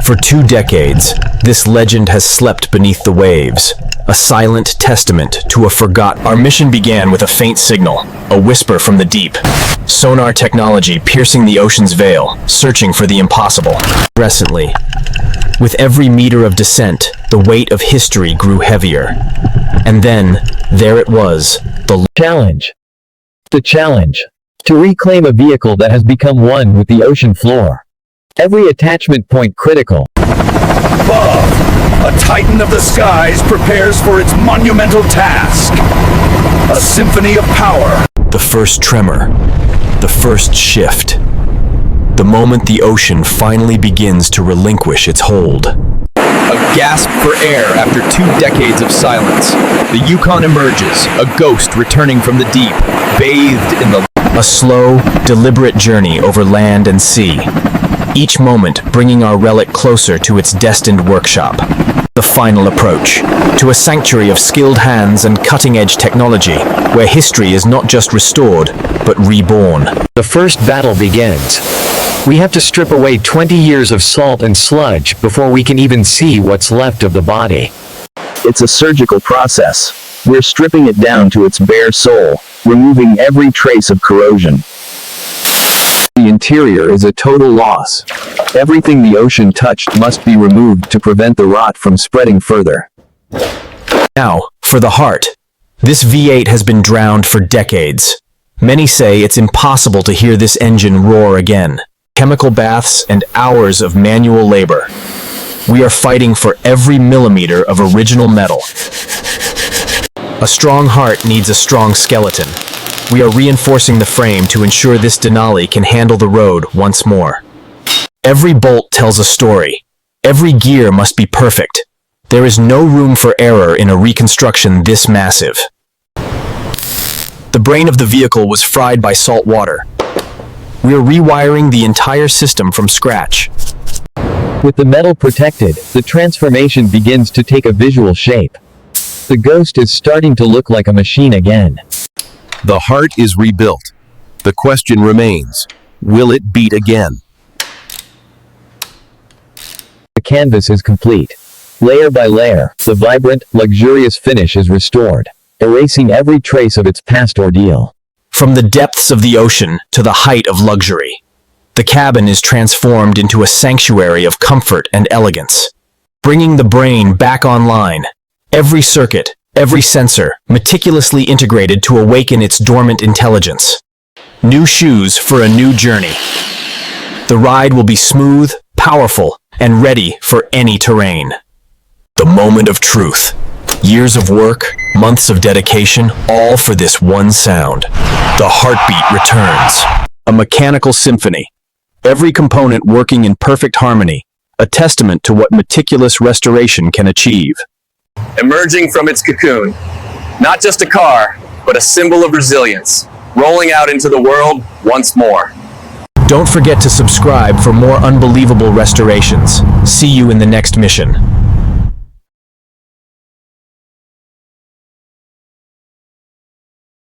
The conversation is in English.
For 2 decades, this legend has slept beneath the waves, a silent testament to a Our mission began with a faint signal, a whisper from the deep. Sonar technology piercing the ocean's veil, searching for the impossible. Recently, with every meter of descent, the weight of history grew heavier. And then, there it was, the challenge. The challenge. To reclaim a vehicle that has become one with the ocean floor. Every attachment point critical. Above, a titan of the skies prepares for its monumental task. A symphony of power. The first tremor, the first shift. The moment the ocean finally begins to relinquish its hold. A gasp for air after 2 decades of silence. The Yukon emerges, a ghost returning from the deep, bathed in the... A slow, deliberate journey over land and sea. Each moment bringing our relic closer to its destined workshop. The final approach, to a sanctuary of skilled hands and cutting-edge technology, where history is not just restored, but reborn. The first battle begins. We have to strip away 20 years of salt and sludge before we can even see what's left of the body. It's a surgical process. We're stripping it down to its bare soul, removing every trace of corrosion. The interior is a total loss. Everything the ocean touched must be removed to prevent the rot from spreading further. Now, for the heart. This V8 has been drowned for decades. Many say it's impossible to hear this engine roar again. Chemical baths and hours of manual labor. We are fighting for every millimeter of original metal. A strong heart needs a strong skeleton. We are reinforcing the frame to ensure this Denali can handle the road once more. Every bolt tells a story. Every gear must be perfect. There is no room for error in a reconstruction this massive. The brain of the vehicle was fried by salt water. We are rewiring the entire system from scratch. With the metal protected, the transformation begins to take a visual shape. The ghost is starting to look like a machine again. The heart is rebuilt. The question remains, will it beat again? The canvas is complete. Layer by layer, the vibrant, luxurious finish is restored, erasing every trace of its past ordeal. From the depths of the ocean to the height of luxury, the cabin is transformed into a sanctuary of comfort and elegance. Bringing the brain back online, every circuit, every sensor, meticulously integrated to awaken its dormant intelligence. New shoes for a new journey. The ride will be smooth, powerful, and ready for any terrain. The moment of truth. Years of work, months of dedication, all for this one sound. The heartbeat returns. A mechanical symphony. Every component working in perfect harmony. A testament to what meticulous restoration can achieve. Emerging from its cocoon. Not just a car, but a symbol of resilience. Rolling out into the world once more. Don't forget to subscribe for more unbelievable restorations. See you in the next mission.